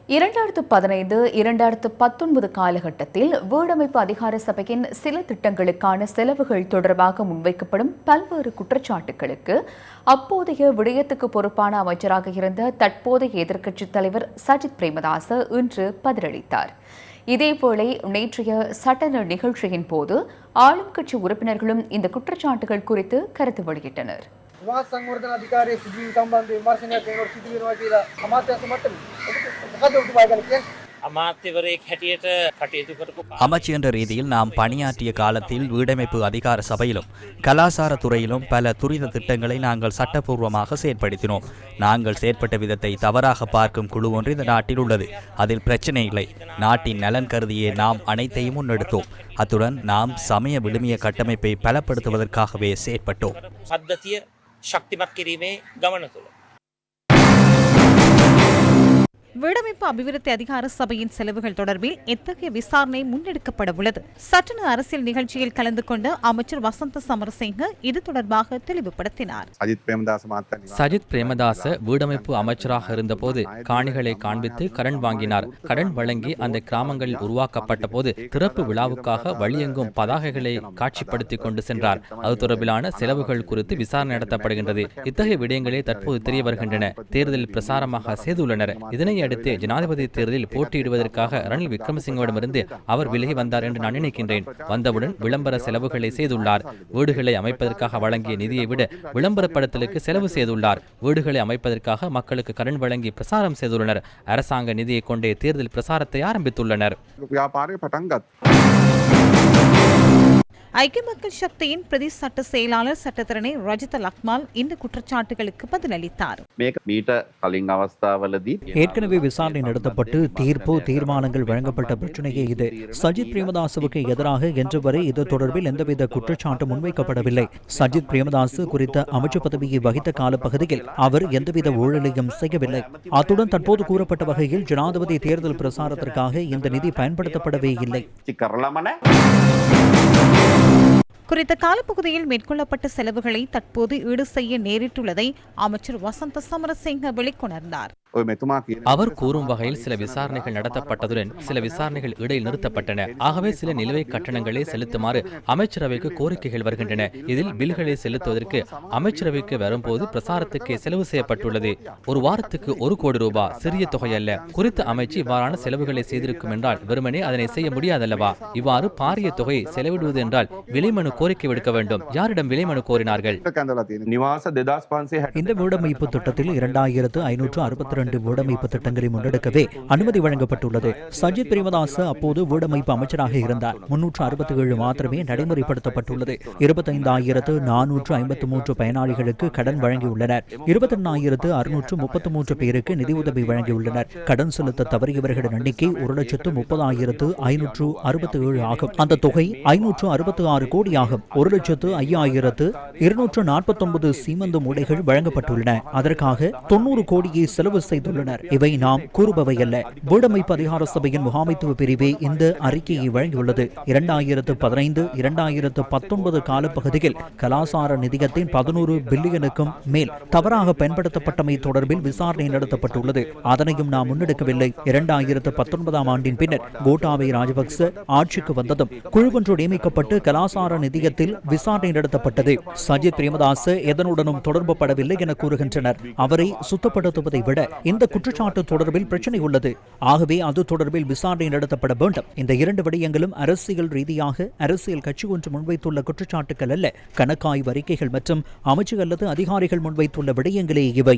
2015 2019 காலகட்டத்தில் வீடமைப்பு அதிகார சபையின் சில திட்டங்களுக்கான செலவுகள் தொடர்பாக முன்வைக்கப்படும் பல்வேறு குற்றச்சாட்டுகளுக்கு அப்போதைய விடயத்துக்கு பொறுப்பான அமைச்சராக இருந்த தற்போதைய எதிர்க்கட்சித் தலைவர் சஜித் பிரேமதாச இன்று பதிலளித்தார். இதேவேளை நேற்றைய சட்டன நிகழ்ச்சியின் போது ஆளும் கட்சி உறுப்பினர்களும் இந்த குற்றச்சாட்டுகள் குறித்து கருத்து வெளியிட்டனர். සංවර්ධන අධිකාරියේ සිදුවීම් සම්බන්ධ විමර්ශනයක් කරනකොට සිදු වෙනවා කියලා අමාත්‍යාංශ මට්ටමේ මොකද ඔබතුමා කියන්නේ? අමාත්‍යවරයෙක් හැටියට කටයුතු කරපු அமைச்சு என்ற ரீதியில் நாம் பணியாற்றிய காலத்தில் வீடமைப்பு அதிகார சபையிலும் கலாசார துறையிலும் பல துரித திட்டங்களை நாங்கள் சட்டப்பூர்வமாக செயற்படுத்தினோம். நாங்கள் செயற்பட்ட விதத்தை தவறாக பார்க்கும் குழு ஒன்று இந்த நாட்டில் உள்ளது. அதில் பிரச்சனை இல்லை. நாட்டின் நலன் கருதியே நாம் அனைத்தையும் முன்னெடுத்தோம். அத்துடன் நாம் சமய விழுமிய கட்டமைப்பை பலப்படுத்துவதற்காகவே செயற்பட்டோம். පද්ධතිය ශක්තිමත් කිරීමේ ගමන තුළ வீடமைப்பு அபிவிருத்தி அதிகார சபையின் செலவுகள் தொடர்பில் எத்தகைய விசாரணை முன்னெடுக்கப்பட உள்ளது? சட்டன அரசியல் நிகழ்ச்சியில் கலந்து கொண்ட அமைச்சர் வசந்த சமரசிங்க இது தொடர்பாக தெளிவுபடுத்தினார். சஜித் பிரேமதாச வீடமைப்பு அமைச்சராக இருந்தபோது காணிகளை காண்பித்து கடன் வாங்கினார். கடன் வழங்கி அந்த கிராமங்களில் உருவாக்கப்பட்ட போது திறப்பு விழாவுக்காக வழியெங்கும் பதாகைகளை காட்சிப்படுத்திக் கொண்டு சென்றார். அது தொடர்பிலான செலவுகள் குறித்து விசாரணை நடத்தப்படுகின்றது. இத்தகைய விடயங்களே தற்போது தெரிய வருகின்றன. தேர்தலில் பிரசாரமாக செய்துள்ளனர். இதனை அடுத்து ஜனாதிபதி தேர்தலில் போட்டியிடுவதற்காக ரணில் விக்ரமசிங்கவிடமிருந்து அவர் விலகி வந்தார் என்று நான் நினைக்கின்றேன். வந்தவுடன் விளம்பர செலவுகளை செய்துள்ளார். வீடுகளை அமைப்பதற்காக வழங்கிய நிதியை விட விளம்பரப்படுத்தலுக்கு செலவு செய்துள்ளார். வீடுகளை அமைப்பதற்காக மக்களுக்கு கடன் வழங்கி பிரசாரம் செய்துள்ளனர். அரசாங்க நிதியை கொண்டே தேர்தல் பிரசாரத்தை ஆரம்பித்துள்ளனர். ஐக்கிய மக்கள் சக்தியின் பிரதி சட்ட செயலாளர் சட்டத்தரணி ரஜித லக்மால் இந்த குற்றச்சாட்டுகளுக்கு பதிலளித்தார். ஏற்கனவே விசாரணை நடத்தப்பட்டு தீர்மானங்கள் வழங்கப்பட்ட பிரச்சனையே இது. சஜித் பிரேமதாசுவுக்கு எதிராக இன்று வரை இது தொடர்பில் எந்தவித குற்றச்சாட்டு முன்வைக்கப்படவில்லை. சஜித் பிரேமதாசு குறித்த அமைச்சு பதவியை வகித்த காலப்பகுதியில் அவர் எந்தவித ஊழலையும் செய்யவில்லை. அத்துடன் தற்போது கூறப்பட்ட வகையில் ஜனாதிபதி தேர்தல் பிரசாரத்திற்காக இந்த நிதி பயன்படுத்தப்படவே இல்லை. குறித்த காலப்பகுதியில் மேற்கொள்ளப்பட்ட செலவுகளை தற்போது ஈடு செய்ய நேரிட்டுள்ளதை அமைச்சர் வசந்த சமரசிங்க வெளிக்கொணர்ந்தார். அவர் கூறும் வகையில் சில விசாரணைகள் நடத்தப்பட்டதுடன் சில விசாரணைகள் இடையில் நிறுத்தப்பட்டன. ஆகவே சில நிலுவைக் கட்டணங்களை செலுத்துமாறு அமைச்சரவைக்கு கோரிக்கைகள் வருகின்றன. இதில் பில்களை செலுத்துவதற்கு அமைச்சரவைக்கு வரும்போது பிரசாரத்துக்கு செலவு செய்யப்பட்டுள்ளது. ஒரு வாரத்துக்கு 1 கோடி ரூபாய் சிறிய தொகை அல்ல. குறித்த அமைச்சு இவ்வாறான செலவுகளை செய்திருக்கும் என்றால் வெறுமனே அதனை செய்ய முடியாதல்லவா? இவ்வாறு பாரிய தொகையை செலவிடுவது என்றால் விலைமனு கோரிக்கை விடுக்க வேண்டும். யாரிடம் விலைமனு கோரினார்கள்? இந்த வீடமைப்பு திட்டத்தில் 2562 வீடமைப்பு திட்டங்களை முன்னெடுக்கவே அனுமதி வழங்கப்பட்டுள்ளது. சஜித் பிரேமதாச அப்போது வீடமைப்பு அமைச்சராக இருந்தார். 367 மாத்திரமே நடைமுறைப்படுத்தப்பட்டுள்ளது. 25,453 பயனாளிகளுக்கு கடன் வழங்கியுள்ளனர். 28,633 பேருக்கு நிதியுதவி வழங்கியுள்ளனர். கடன் செலுத்த தவறியவர்களின் எண்ணிக்கை 1,30,567 ஆகும். அந்த தொகை 566 கோடி ஆகும். 1,05,249 சீமந்து மூடைகள் வழங்கப்பட்டுள்ளன. அதற்காக 90 கோடியை செலவு செய்துள்ளனர். இவை நாம் கூறுபவை அல்ல. வீடமைப்பு அதிகார சபையின் முகாமைத்துவ பிரிவே இந்த அறிக்கையை வழங்கியுள்ளது. 2015-2019 காலப்பகுதியில் கலாசார நிதியத்தின் 11 பில்லியனுக்கும் மேல் தவறாக பயன்படுத்தப்பட்டமை தொடர்பில் விசாரணை நடத்தப்பட்டுள்ளது. அதனையும் நாம் முன்னெடுக்கவில்லை. 2019 ஆண்டின் பின்னர் கோட்டாபய ராஜபக்ச ஆட்சிக்கு வந்ததும் குழுவொன்று நியமிக்கப்பட்டு கலாசார நிதியத்தில் விசாரணை நடத்தப்பட்டது. சஜித் பிரேமதாச எதனுடனும் தொடர்பு படவில்லை என கூறுகின்றனர். அவரை சுத்தப்படுத்துவதை விட இந்த குற்றச்சாட்டு தொடர்பில் பிரச்சனை உள்ளது. ஆகவே அது தொடர்பில் விசாரணை நடத்தப்பட வேண்டும். இந்த 2 விடயங்களும் அரசியல் ரீதியாக அரசியல் கட்சி ஒன்று முன்வைத்துள்ள குற்றச்சாட்டுகள் அல்ல. கணக்காய்வு அறிக்கைகள் மற்றும் அமைச்சு அல்லது அதிகாரிகள் முன்வைத்துள்ள விடயங்களே இவை.